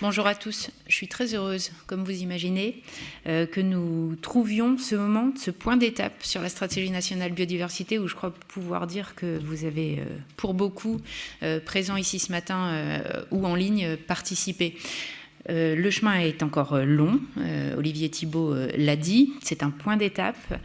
Bonjour à tous. Je suis très heureuse, comme vous imaginez, que nous trouvions ce moment, ce point d'étape sur la stratégie nationale biodiversité, où je crois pouvoir dire que vous avez, pour beaucoup, présents ici ce matin ou en ligne, participé. Le chemin est encore long, Olivier Thibault l'a dit, c'est un point d'étape.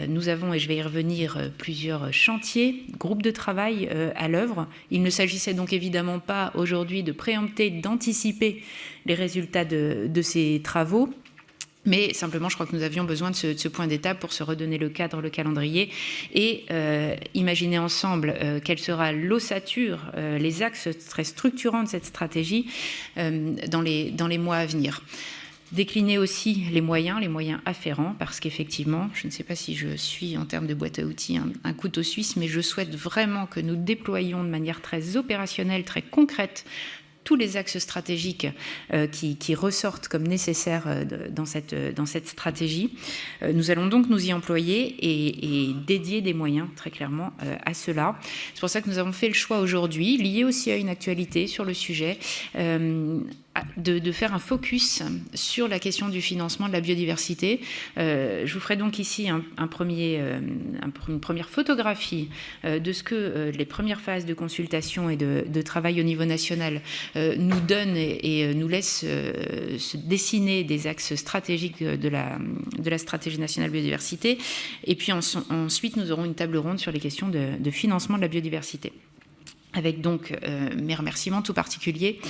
Nous avons, et je vais y revenir, plusieurs chantiers, groupes de travail à l'œuvre. Il ne s'agissait donc évidemment pas aujourd'hui de préempter, d'anticiper les résultats de ces travaux, mais simplement, je crois que nous avions besoin de ce point d'étape pour se redonner le cadre, le calendrier, et imaginer ensemble quelle sera l'ossature, les axes très structurants de cette stratégie dans les mois à venir. Décliner aussi les moyens afférents, parce qu'effectivement, je ne sais pas si je suis en termes de boîte à outils un couteau suisse, mais je souhaite vraiment que nous déployions de manière très opérationnelle, très concrète, tous les axes stratégiques qui ressortent comme nécessaires dans cette stratégie. Nous allons donc nous y employer et dédier des moyens très clairement à cela. C'est pour ça que nous avons fait le choix aujourd'hui, lié aussi à une actualité sur le sujet, de faire un focus sur la question du financement de la biodiversité. Je vous ferai donc ici une première photographie de ce que les premières phases de consultation et de travail au niveau national nous donnent et nous laissent se dessiner des axes stratégiques de la stratégie nationale biodiversité. Et puis ensuite, nous aurons une table ronde sur les questions de financement de la biodiversité. Avec donc mes remerciements tout particuliers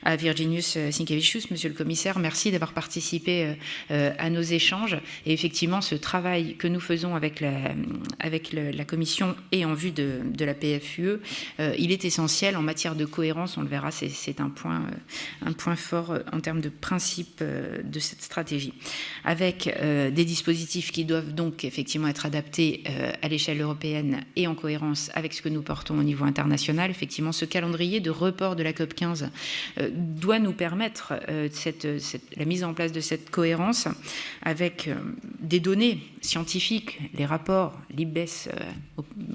à Virginijus Sinkevicius, monsieur le commissaire, merci d'avoir participé à nos échanges. Et effectivement, ce travail que nous faisons avec la Commission et en vue de la PFUE, il est essentiel en matière de cohérence, on le verra, c'est un point fort en termes de principe de cette stratégie. Avec des dispositifs qui doivent donc effectivement être adaptés à l'échelle européenne et en cohérence avec ce que nous portons au niveau international. Effectivement, ce calendrier de report de la COP15 doit nous permettre la mise en place de cette cohérence avec des données scientifiques, les rapports, l'IPBES,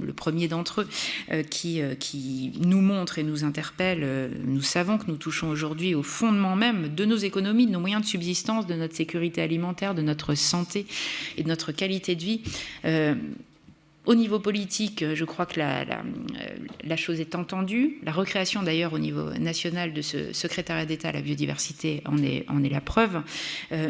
le premier d'entre eux, qui nous montrent et nous interpellent. Nous savons que nous touchons aujourd'hui au fondement même de nos économies, de nos moyens de subsistance, de notre sécurité alimentaire, de notre santé et de notre qualité de vie. Au niveau politique, je crois que la chose est entendue. La recréation d'ailleurs au niveau national de ce secrétariat d'État à la biodiversité en est la preuve.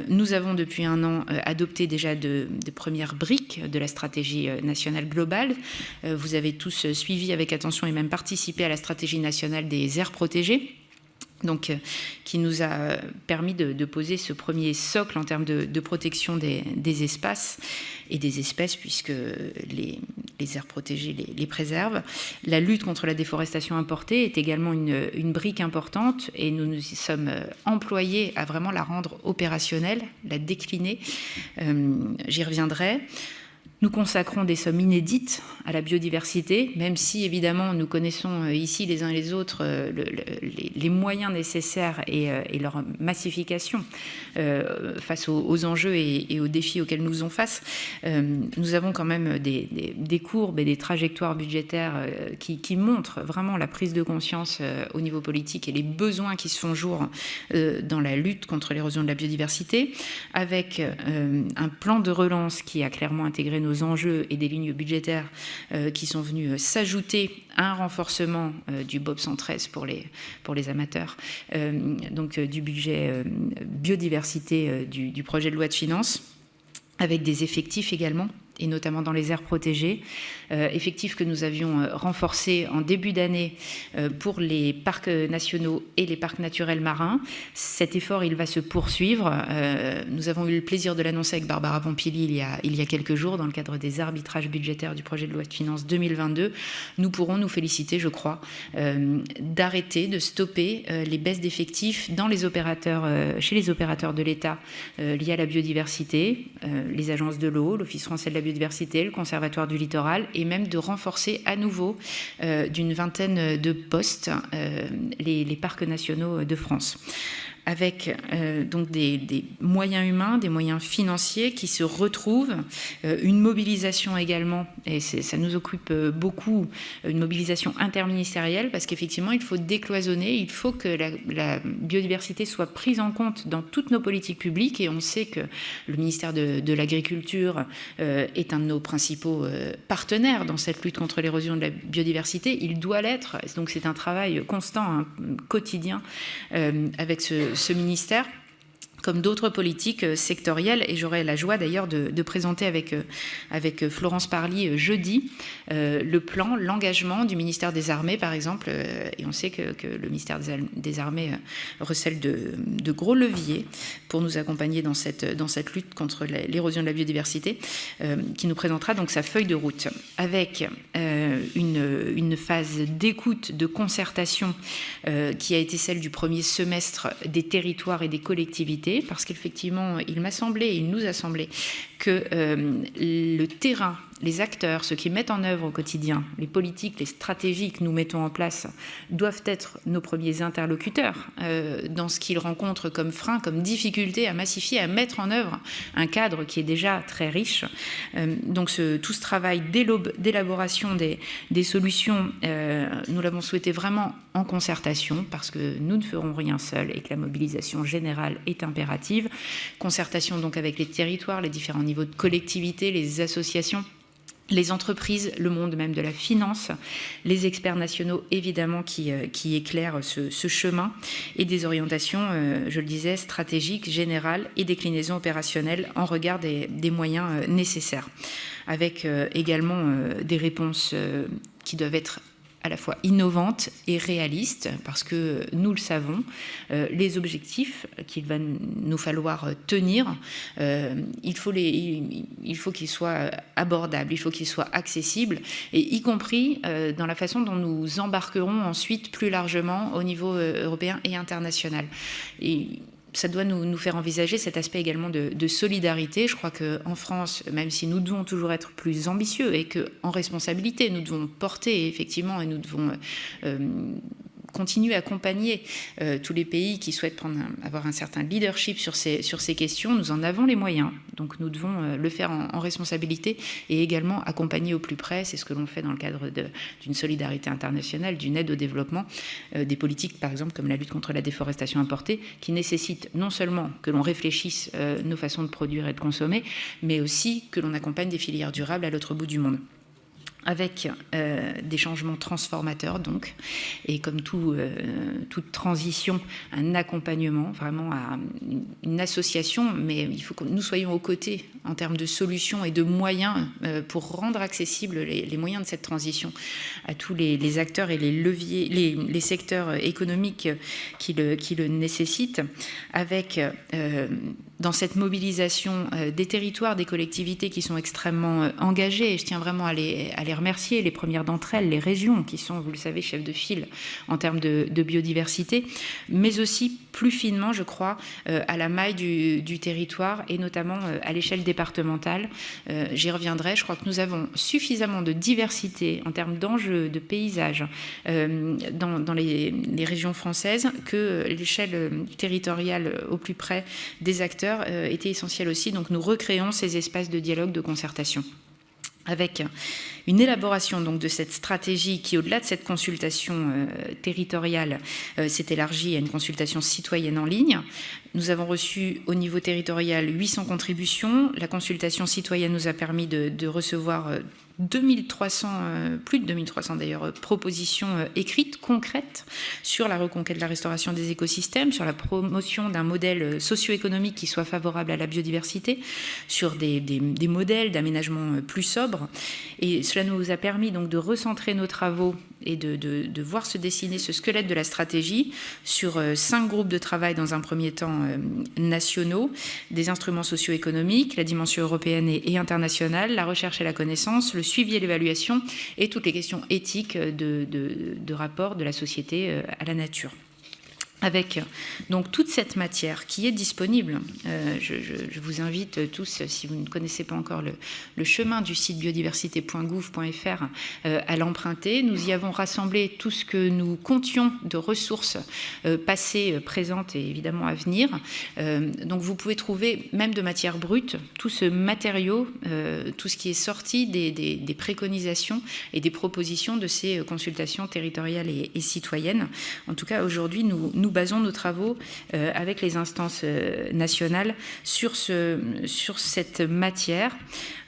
Nous avons depuis un an adopté déjà de premières briques de la stratégie nationale globale. Vous avez tous suivi avec attention et même participé à la stratégie nationale des aires protégées. Donc, qui nous a permis de poser ce premier socle en termes de protection des espaces et des espèces, puisque les aires protégées les préservent. La lutte contre la déforestation importée est également une brique importante et nous nous y sommes employés à vraiment la rendre opérationnelle, la décliner. J'y reviendrai. Nous consacrons des sommes inédites à la biodiversité, même si évidemment nous connaissons ici les uns et les autres les moyens nécessaires et leur massification face aux enjeux et aux défis auxquels nous faisons face. Nous avons quand même des courbes et des trajectoires budgétaires qui montrent vraiment la prise de conscience au niveau politique et les besoins qui se font jour dans la lutte contre l'érosion de la biodiversité, avec un plan de relance qui a clairement intégré nos enjeux et des lignes budgétaires qui sont venus s'ajouter à un renforcement du BOP 113 pour les amateurs, donc du budget biodiversité du projet de loi de finances, avec des effectifs également, et notamment dans les aires protégées, effectifs que nous avions renforcés en début d'année pour les parcs nationaux et les parcs naturels marins. Cet effort, il va se poursuivre. Nous avons eu le plaisir de l'annoncer avec Barbara Pompili il y a quelques jours, dans le cadre des arbitrages budgétaires du projet de loi de finances 2022. Nous pourrons nous féliciter, je crois, d'arrêter, de stopper les baisses d'effectifs dans les opérateurs, chez les opérateurs de l'État liés à la biodiversité, les agences de l'eau, l'Office français de la biodiversité, le Conservatoire du littoral, et même de renforcer à nouveau d'une vingtaine de postes les parcs nationaux de France. avec donc des moyens humains, des moyens financiers qui se retrouvent, une mobilisation également, et ça nous occupe beaucoup, une mobilisation interministérielle, parce qu'effectivement, il faut décloisonner, il faut que la biodiversité soit prise en compte dans toutes nos politiques publiques, et on sait que le ministère de l'Agriculture est un de nos principaux partenaires dans cette lutte contre l'érosion de la biodiversité. Il doit l'être, donc c'est un travail constant, quotidien, avec ce ministère, comme d'autres politiques sectorielles, et j'aurai la joie d'ailleurs de présenter avec Florence Parly jeudi le plan, l'engagement du ministère des Armées, par exemple, et on sait que le ministère des Armées recèle de gros leviers pour nous accompagner dans cette lutte contre l'érosion de la biodiversité, qui nous présentera donc sa feuille de route, avec une phase d'écoute, de concertation qui a été celle du premier semestre des territoires et des collectivités, parce qu'effectivement, il m'a semblé, il nous a semblé que le terrain, les acteurs, ceux qui mettent en œuvre au quotidien, les politiques, les stratégies que nous mettons en place, doivent être nos premiers interlocuteurs dans ce qu'ils rencontrent comme frein, comme difficulté à massifier, à mettre en œuvre un cadre qui est déjà très riche. Donc tout ce travail d'élaboration des solutions, nous l'avons souhaité vraiment en concertation, parce que nous ne ferons rien seuls et que la mobilisation générale est impérative. Concertation donc avec les territoires, les différents niveaux de collectivité, les associations, les entreprises, le monde même de la finance, les experts nationaux évidemment qui éclairent ce chemin, et des orientations, je le disais, stratégiques, générales et déclinaisons opérationnelles en regard des moyens nécessaires, avec également des réponses qui doivent être à la fois innovantes et réalistes, parce que nous le savons, les objectifs qu'il va nous falloir tenir, il faut qu'ils soient abordables, il faut qu'ils soient accessibles, et y compris dans la façon dont nous embarquerons ensuite plus largement au niveau européen et international. Et ça doit nous faire envisager cet aspect également de solidarité. Je crois qu'en France, même si nous devons toujours être plus ambitieux et qu'en responsabilité, nous devons porter effectivement, et nous devons continuer à accompagner tous les pays qui souhaitent avoir un certain leadership sur ces questions, nous en avons les moyens. Donc nous devons le faire en responsabilité, et également accompagner au plus près. C'est ce que l'on fait dans le cadre d'une solidarité internationale, d'une aide au développement, des politiques par exemple comme la lutte contre la déforestation importée, qui nécessite non seulement que l'on réfléchisse nos façons de produire et de consommer, mais aussi que l'on accompagne des filières durables à l'autre bout du monde, avec des changements transformateurs donc, et comme toute transition, un accompagnement, vraiment à une association, mais il faut que nous soyons aux côtés en termes de solutions et de moyens pour rendre accessibles les moyens de cette transition à tous les acteurs et les leviers, les secteurs économiques qui le nécessitent, avec dans cette mobilisation des territoires, des collectivités qui sont extrêmement engagées, et je tiens vraiment à les remercier, les premières d'entre elles, les régions qui sont, vous le savez, chefs de file en termes de biodiversité, mais aussi plus finement, je crois, à la maille du territoire, et notamment à l'échelle départementale. J'y reviendrai. Je crois que nous avons suffisamment de diversité en termes d'enjeux, de paysages dans les régions françaises, que l'échelle territoriale au plus près des acteurs était essentielle aussi. Donc nous recréons ces espaces de dialogue, de concertation, avec une élaboration donc de cette stratégie qui, au-delà de cette consultation territoriale, s'est élargie à une consultation citoyenne en ligne. Nous avons reçu au niveau territorial 800 contributions. La consultation citoyenne nous a permis de recevoir 2300, plus de 2300 d'ailleurs, propositions écrites, concrètes, sur la reconquête de la restauration des écosystèmes, sur la promotion d'un modèle socio-économique qui soit favorable à la biodiversité, sur des modèles d'aménagement plus sobres. Et cela nous a permis donc de recentrer nos travaux et de voir se dessiner ce squelette de la stratégie sur 5 groupes de travail dans un premier temps nationaux, des instruments socio-économiques, la dimension européenne et internationale, la recherche et la connaissance, le suivi et l'évaluation, et toutes les questions éthiques de rapport de la société à la nature. avec donc toute cette matière qui est disponible. Je vous invite tous, si vous ne connaissez pas encore le chemin du site biodiversité.gouv.fr, à l'emprunter. Nous y avons rassemblé tout ce que nous comptions de ressources passées, présentes et évidemment à venir. Donc vous pouvez trouver, même de matière brute, tout ce matériau, tout ce qui est sorti des préconisations et des propositions de ces consultations territoriales et citoyennes. En tout cas, aujourd'hui, nous basons nos travaux avec les instances nationales sur cette matière.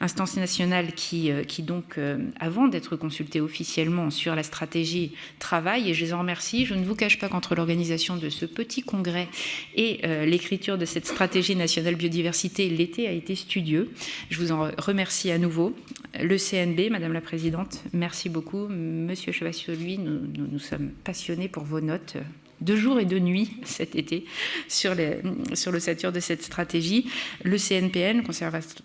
Instance nationale qui donc, avant d'être consultée officiellement sur la stratégie, travaille, et je les en remercie. Je ne vous cache pas qu'entre l'organisation de ce petit congrès et l'écriture de cette stratégie nationale biodiversité, l'été a été studieux. Je vous en remercie à nouveau. Le CNB, Madame la Présidente, merci beaucoup. Monsieur Chavassier, lui, nous sommes passionnés pour vos notes de jour et de nuit cet été sur l'ossature de cette stratégie. Le CNPN,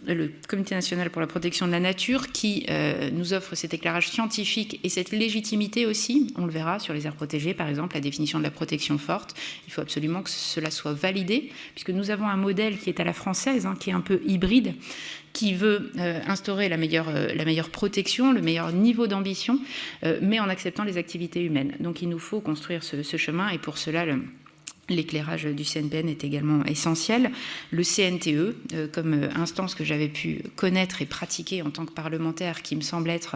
le Comité national pour la protection de la nature, qui nous offre cet éclairage scientifique et cette légitimité aussi, on le verra sur les aires protégées, par exemple, la définition de la protection forte. Il faut absolument que cela soit validé, puisque nous avons un modèle qui est à la française, qui est un peu hybride, qui veut instaurer la meilleure protection, le meilleur niveau d'ambition, mais en acceptant les activités humaines. Donc il nous faut construire ce chemin, et pour cela, l'éclairage du CNPN est également essentiel. Le CNTE, comme instance que j'avais pu connaître et pratiquer en tant que parlementaire, qui me semble être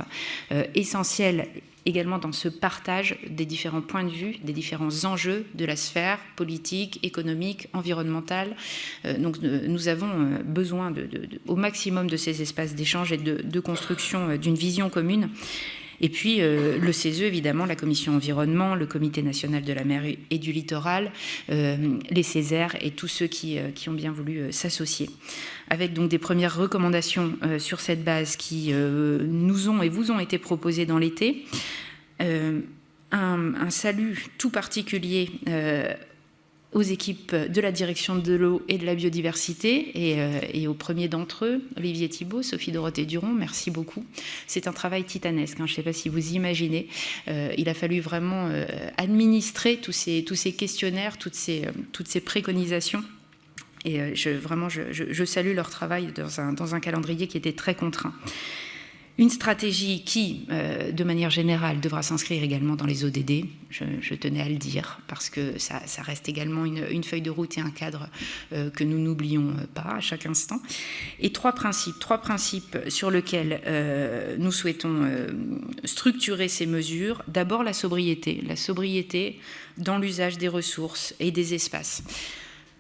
essentiel également dans ce partage des différents points de vue, des différents enjeux de la sphère politique, économique, environnementale. Donc nous avons besoin au maximum de ces espaces d'échange et de construction d'une vision commune. Et puis le CESE, évidemment, la Commission environnement, le Comité national de la mer et du littoral, les Césaires et tous ceux qui ont bien voulu s'associer. Avec donc des premières recommandations sur cette base qui nous ont et vous ont été proposées dans l'été. Un salut tout particulier aux équipes de la direction de l'eau et de la biodiversité et au premier d'entre eux, Olivier Thibault, Sophie Dorothée Duron, merci beaucoup. C'est un travail titanesque, je ne sais pas si vous imaginez. Il a fallu vraiment administrer tous ces questionnaires, toutes ces préconisations. Et je salue leur travail dans un calendrier qui était très contraint. Une stratégie qui, de manière générale, devra s'inscrire également dans les ODD, je tenais à le dire, parce que ça reste également une feuille de route et un cadre que nous n'oublions pas à chaque instant. Et trois principes sur lesquels nous souhaitons structurer ces mesures. D'abord, la sobriété dans l'usage des ressources et des espaces.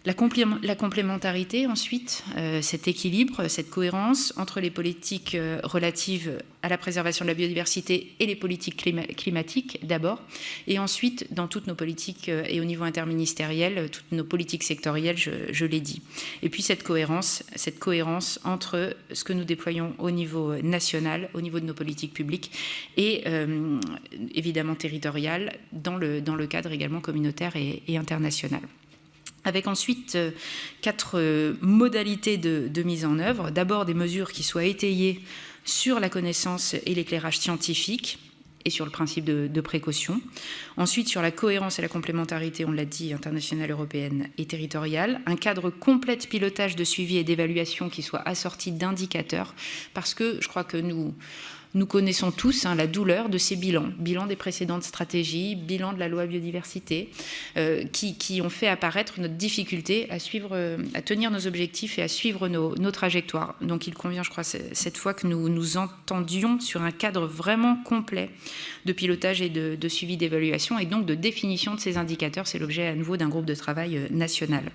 La complémentarité, ensuite, cet équilibre, cette cohérence entre les politiques relatives à la préservation de la biodiversité et les politiques climatiques, d'abord, et ensuite, dans toutes nos politiques et au niveau interministériel, toutes nos politiques sectorielles, je l'ai dit. Et puis cette cohérence entre ce que nous déployons au niveau national, au niveau de nos politiques publiques, et évidemment territoriales, dans le cadre également communautaire et international. Avec ensuite 4 modalités de mise en œuvre. D'abord, des mesures qui soient étayées sur la connaissance et l'éclairage scientifique et sur le principe de précaution. Ensuite, sur la cohérence et la complémentarité, on l'a dit, internationale, européenne et territoriale. Un cadre complet de pilotage, de suivi et d'évaluation qui soit assorti d'indicateurs, parce que je crois que nous connaissons tous la douleur de ces bilans des précédentes stratégies, bilan de la loi biodiversité, qui ont fait apparaître notre difficulté à tenir nos objectifs et à suivre nos trajectoires. Donc il convient, je crois, cette fois que nous nous entendions sur un cadre vraiment complet de pilotage et de suivi d'évaluation et donc de définition de ces indicateurs. C'est l'objet à nouveau d'un groupe de travail national.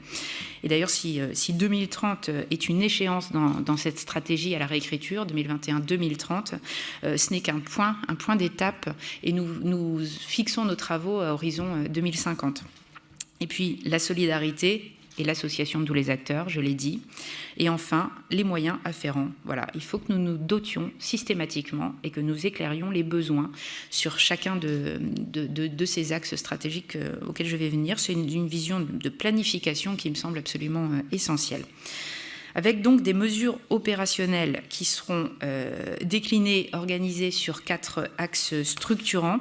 Et d'ailleurs, si 2030 est une échéance dans cette stratégie à la réécriture, 2021-2030, ce n'est qu'un point d'étape, et nous fixons nos travaux à horizon 2050. Et puis la solidarité et l'association de tous les acteurs, je l'ai dit. Et enfin, les moyens afférents. Voilà, il faut que nous nous dotions systématiquement et que nous éclairions les besoins sur chacun de ces axes stratégiques auxquels je vais venir. C'est une vision de planification qui me semble absolument essentielle. avec donc des mesures opérationnelles qui seront déclinées, organisées sur 4 axes structurants.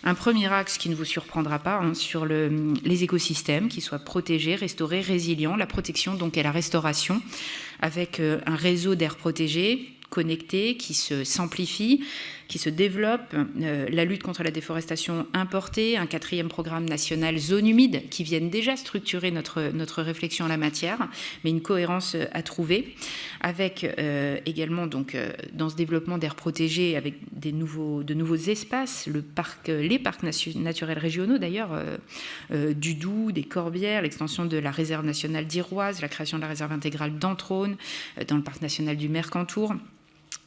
Un premier axe qui ne vous surprendra pas, sur les écosystèmes, qui soient protégés, restaurés, résilients, la protection donc et la restauration, avec un réseau d'aires protégées, connecté, qui s'amplifie, qui se développe, la lutte contre la déforestation importée, un 4e programme national zone humide qui viennent déjà structurer notre réflexion en la matière, mais une cohérence à trouver, avec également donc, dans ce développement d'aires protégées avec de nouveaux espaces, les parcs naturels régionaux d'ailleurs, du Doubs, des Corbières, l'extension de la réserve nationale d'Iroise, la création de la réserve intégrale d'Entraunes, dans le parc national du Mercantour,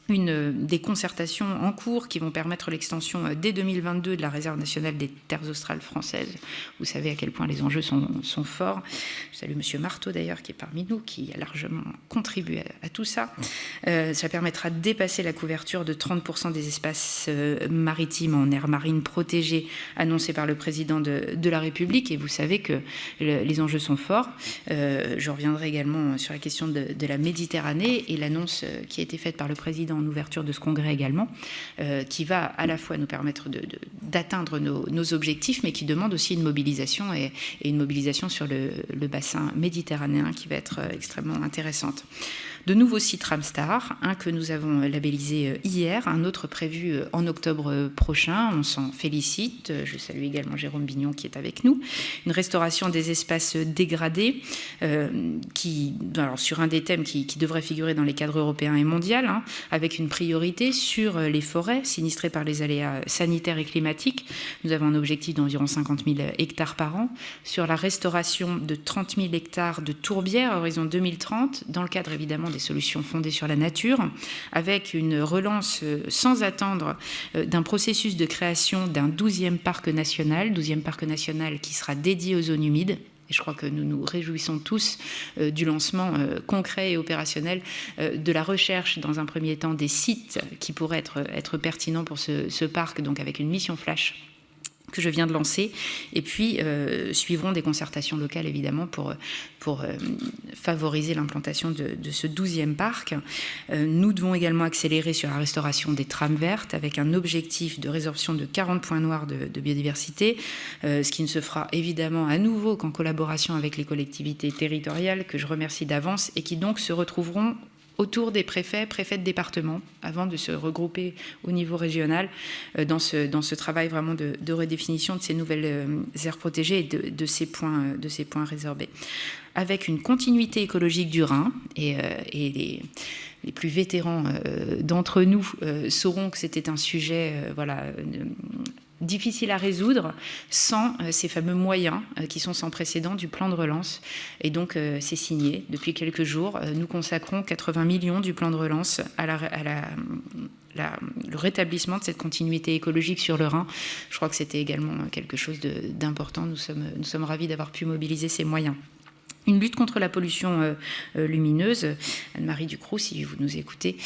des concertations en cours qui vont permettre l'extension dès 2022 de la réserve nationale des terres australes françaises. Vous savez à quel point les enjeux sont forts. Je salue M. Marteau d'ailleurs qui est parmi nous, qui a largement contribué à tout ça. Ça permettra de dépasser la couverture de 30% des espaces maritimes en aire marine protégée annoncée par le président de la République. Et vous savez que les enjeux sont forts. Je reviendrai également sur la question de la Méditerranée et l'annonce qui a été faite par le président en ouverture de ce congrès également, qui va à la fois nous permettre d'atteindre nos objectifs, mais qui demande aussi une mobilisation et une mobilisation sur le bassin méditerranéen qui va être extrêmement intéressante. De nouveaux sites Ramstar, un que nous avons labellisé hier, un autre prévu en octobre prochain, on s'en félicite. Je salue également Jérôme Bignon qui est avec nous. Une restauration des espaces dégradés, sur un des thèmes qui devrait figurer dans les cadres européens et mondiaux, avec une priorité sur les forêts sinistrées par les aléas sanitaires et climatiques. Nous avons un objectif d'environ 50 000 hectares par an, sur la restauration de 30 000 hectares de tourbières à horizon 2030, dans le cadre évidemment des solutions fondées sur la nature, avec une relance sans attendre d'un processus de création d'un 12e parc national qui sera dédié aux zones humides. Et je crois que nous nous réjouissons tous du lancement concret et opérationnel de la recherche, dans un premier temps, des sites qui pourraient être pertinents pour ce parc, donc avec une mission flash que je viens de lancer, et puis suivront des concertations locales évidemment pour favoriser l'implantation de ce 12e parc. Nous devons également accélérer sur la restauration des trames vertes avec un objectif de résorption de 40 points noirs de biodiversité, ce qui ne se fera évidemment à nouveau qu'en collaboration avec les collectivités territoriales, que je remercie d'avance, et qui donc se retrouveront autour des préfets de département, avant de se regrouper au niveau régional dans ce travail vraiment de redéfinition de ces nouvelles aires protégées et de ces points résorbés. Avec une continuité écologique du Rhin, et les plus vétérans d'entre nous sauront que c'était un sujet difficile à résoudre sans ces fameux moyens qui sont sans précédent du plan de relance. Et donc, c'est signé. Depuis quelques jours, nous consacrons 80 millions du plan de relance à le rétablissement de cette continuité écologique sur le Rhin. Je crois que c'était également quelque chose d'important. Nous sommes ravis d'avoir pu mobiliser ces moyens. Une lutte contre la pollution lumineuse. Anne-Marie Ducroux, si vous nous écoutez,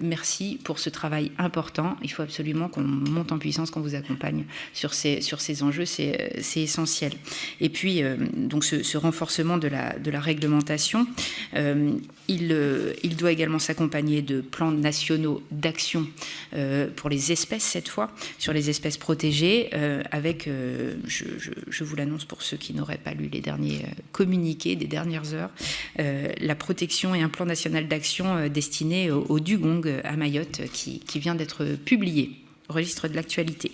merci pour ce travail important. Il faut absolument qu'on monte en puissance, qu'on vous accompagne sur ces enjeux, c'est essentiel. Et puis, donc ce renforcement de la réglementation, il doit également s'accompagner de plans nationaux d'action pour les espèces, cette fois, sur les espèces protégées, avec, je vous l'annonce pour ceux qui n'auraient pas lu les derniers communiqués des dernières heures, la protection et un plan national d'action destiné au dugong à Mayotte qui vient d'être publié au registre de l'actualité.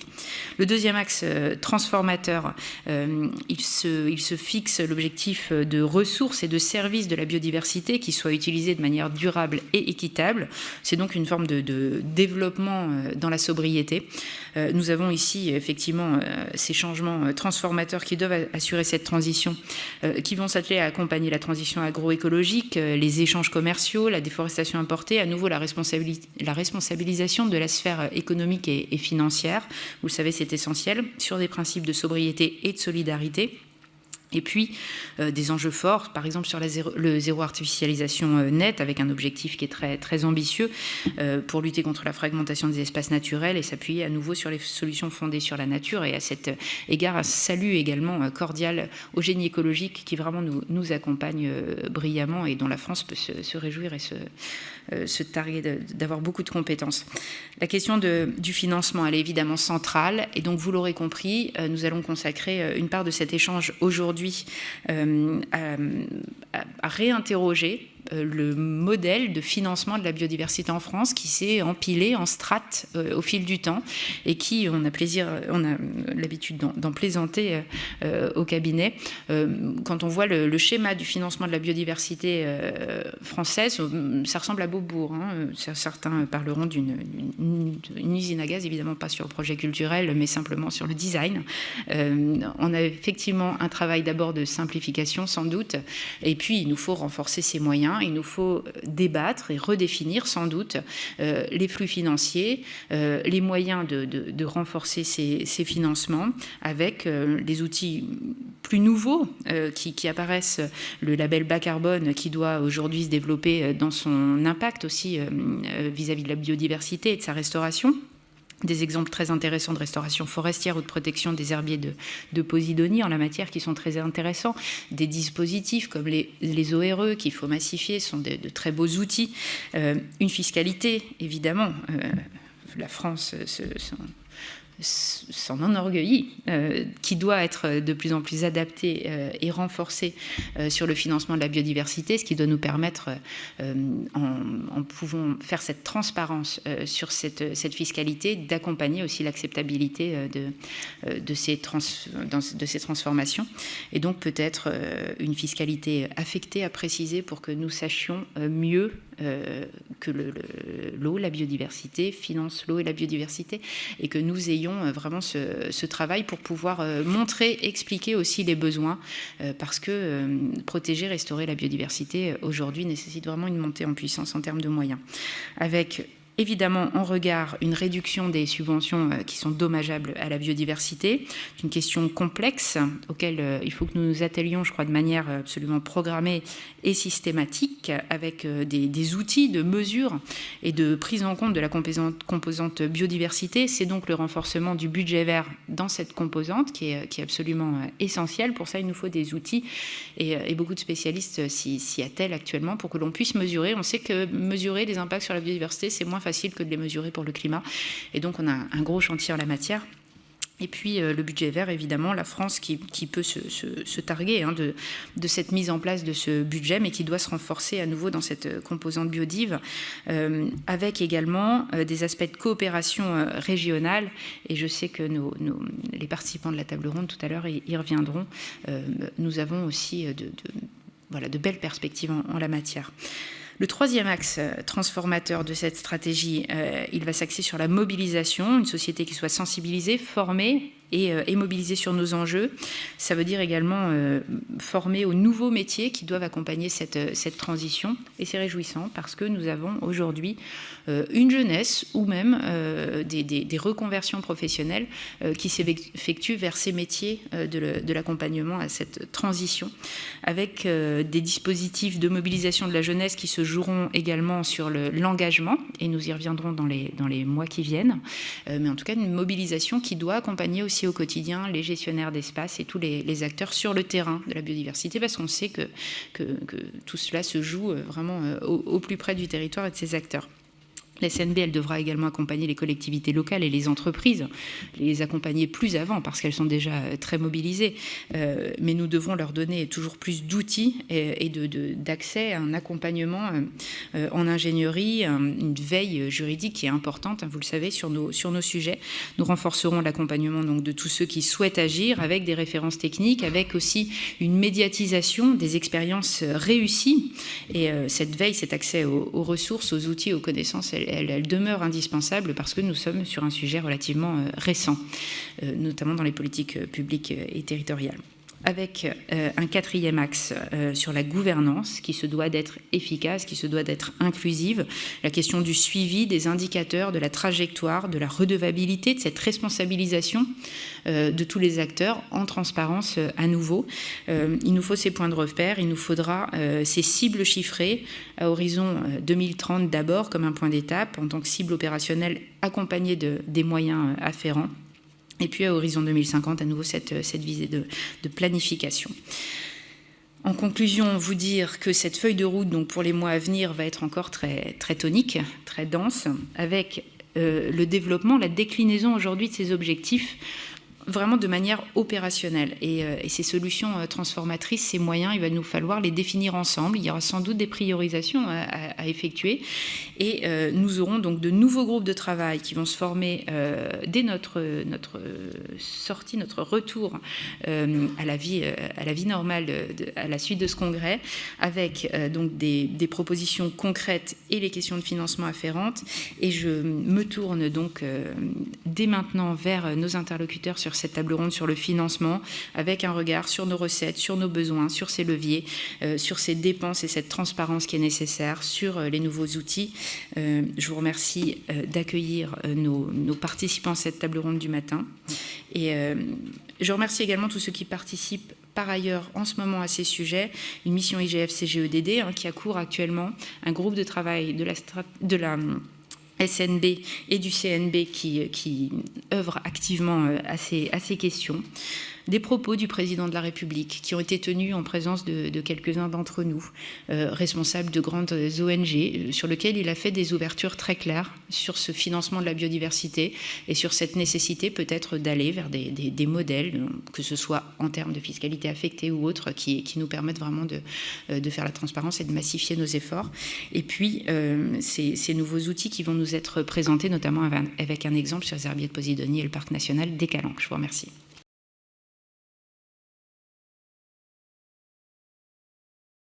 Le deuxième axe transformateur, il se fixe l'objectif de ressources et de services de la biodiversité qui soient utilisés de manière durable et équitable. C'est donc une forme de développement dans la sobriété. Nous avons ici effectivement ces changements transformateurs qui doivent assurer cette transition, qui vont s'atteler à accompagner la transition agroécologique, les échanges commerciaux, la déforestation importée, à nouveau la responsabilisation de la sphère économique et financière. Vous le savez, c'est essentiel, sur des principes de sobriété et de solidarité. Et puis, des enjeux forts, par exemple sur le zéro artificialisation net, avec un objectif qui est très, très ambitieux pour lutter contre la fragmentation des espaces naturels et s'appuyer à nouveau sur les solutions fondées sur la nature. Et à cet égard, un salut également cordial au génie écologique qui vraiment nous accompagne brillamment et dont la France peut se réjouir et se targuer d'avoir beaucoup de compétences. La question du financement, elle est évidemment centrale. Et donc, vous l'aurez compris, nous allons consacrer une part de cet échange aujourd'hui à réinterroger le modèle de financement de la biodiversité en France qui s'est empilé en strates au fil du temps et qui, on a l'habitude d'en plaisanter au cabinet. Quand on voit le schéma du financement de la biodiversité française, ça ressemble à Beaubourg. Certains parleront d'une usine à gaz, évidemment pas sur le projet culturel, mais simplement sur le design. On a effectivement un travail d'abord de simplification, sans doute, et puis il nous faut renforcer ces moyens. Il nous faut débattre et redéfinir sans doute les flux financiers, les moyens de renforcer ces financements avec des outils plus nouveaux qui apparaissent, le label bas carbone qui doit aujourd'hui se développer dans son impact aussi vis-à-vis de la biodiversité et de sa restauration. Des exemples très intéressants de restauration forestière ou de protection des herbiers de Posidonie en la matière qui sont très intéressants. Des dispositifs comme les ORE qu'il faut massifier sont de très beaux outils. Une fiscalité, évidemment, la France s'en enorgueillit, qui doit être de plus en plus adaptée et renforcée sur le financement de la biodiversité, ce qui doit nous permettre, en pouvant faire cette transparence sur cette fiscalité, d'accompagner aussi l'acceptabilité de ces transformations. Et donc peut-être une fiscalité affectée à préciser pour que nous sachions mieux que l'eau, la biodiversité, finance l'eau et la biodiversité, et que nous ayons vraiment ce travail pour pouvoir montrer, expliquer aussi les besoins, parce que protéger, restaurer la biodiversité aujourd'hui nécessite vraiment une montée en puissance en termes de moyens. Avec évidemment en regard une réduction des subventions qui sont dommageables à la biodiversité. C'est une question complexe auquel il faut que nous nous attelions, je crois, de manière absolument programmée et systématique, avec des outils de mesure et de prise en compte de la composante biodiversité. C'est donc le renforcement du budget vert dans cette composante qui est absolument essentielle. Pour ça, il nous faut des outils et beaucoup de spécialistes s'y attellent actuellement pour que l'on puisse mesurer. On sait que mesurer les impacts sur la biodiversité, c'est moins facile que de les mesurer pour le climat. Et donc, on a un gros chantier en la matière. Et puis, le budget vert, évidemment, la France qui peut se targuer de cette mise en place de ce budget, mais qui doit se renforcer à nouveau dans cette composante biodive, avec également des aspects de coopération régionale. Et je sais que les participants de la table ronde, tout à l'heure, y reviendront. Nous avons aussi de belles perspectives en la matière. Le troisième axe transformateur de cette stratégie, il va s'axer sur la mobilisation, une société qui soit sensibilisée, formée et mobilisée sur nos enjeux. Ça veut dire également former aux nouveaux métiers qui doivent accompagner cette transition. Et c'est réjouissant parce que nous avons aujourd'hui une jeunesse ou même des reconversions professionnelles qui s'effectuent vers ces métiers de l'accompagnement à cette transition, avec des dispositifs de mobilisation de la jeunesse qui se joueront également sur l'engagement, et nous y reviendrons dans les mois qui viennent, mais en tout cas une mobilisation qui doit accompagner aussi au quotidien les gestionnaires d'espace et tous les acteurs sur le terrain de la biodiversité, parce qu'on sait que tout cela se joue vraiment au plus près du territoire et de ses acteurs. La SNB, elle devra également accompagner les collectivités locales et les entreprises, les accompagner plus avant parce qu'elles sont déjà très mobilisées. Mais nous devons leur donner toujours plus d'outils et d'accès à un accompagnement en ingénierie, une veille juridique qui est importante, vous le savez, sur nos sujets. Nous renforcerons l'accompagnement donc de tous ceux qui souhaitent agir avec des références techniques, avec aussi une médiatisation des expériences réussies. Et cette veille, cet accès aux ressources, aux outils, aux connaissances, elle demeure indispensable parce que nous sommes sur un sujet relativement récent, notamment dans les politiques publiques et territoriales. avec un quatrième axe sur la gouvernance qui se doit d'être efficace, qui se doit d'être inclusive, la question du suivi, des indicateurs, de la trajectoire, de la redevabilité, de cette responsabilisation de tous les acteurs en transparence à nouveau. Il nous faut ces points de repère, il nous faudra ces cibles chiffrées à horizon 2030 d'abord comme un point d'étape en tant que cible opérationnelle accompagnée des moyens afférents. Et puis à horizon 2050, à nouveau cette visée de planification. En conclusion, vous dire que cette feuille de route donc pour les mois à venir va être encore très, très tonique, très dense, avec le développement, la déclinaison aujourd'hui de ces objectifs vraiment de manière opérationnelle. Et ces solutions transformatrices, ces moyens, il va nous falloir les définir ensemble. Il y aura sans doute des priorisations à effectuer. Et nous aurons donc de nouveaux groupes de travail qui vont se former dès notre sortie, notre retour à la vie normale à la suite de ce congrès, avec donc des propositions concrètes et les questions de financement afférentes. Et je me tourne donc dès maintenant vers nos interlocuteurs sur cette table ronde sur le financement, avec un regard sur nos recettes, sur nos besoins, sur ces leviers, sur ces dépenses et cette transparence qui est nécessaire, sur les nouveaux outils. Je vous remercie d'accueillir nos participants à cette table ronde du matin. Et je remercie également tous ceux qui participent par ailleurs en ce moment à ces sujets, une mission IGF-CGEDD qui a cours actuellement, un groupe de travail de la SNB et du CNB qui œuvrent activement à ces questions. Des propos du président de la République qui ont été tenus en présence de quelques-uns d'entre nous, responsables de grandes ONG, sur lesquels il a fait des ouvertures très claires sur ce financement de la biodiversité et sur cette nécessité peut-être d'aller vers des modèles, que ce soit en termes de fiscalité affectée ou autres, qui nous permettent vraiment de faire la transparence et de massifier nos efforts. Et puis, ces nouveaux outils qui vont nous être présentés, notamment avec un exemple sur les herbiers de Posidonie et le parc national des Calanques. Je vous remercie.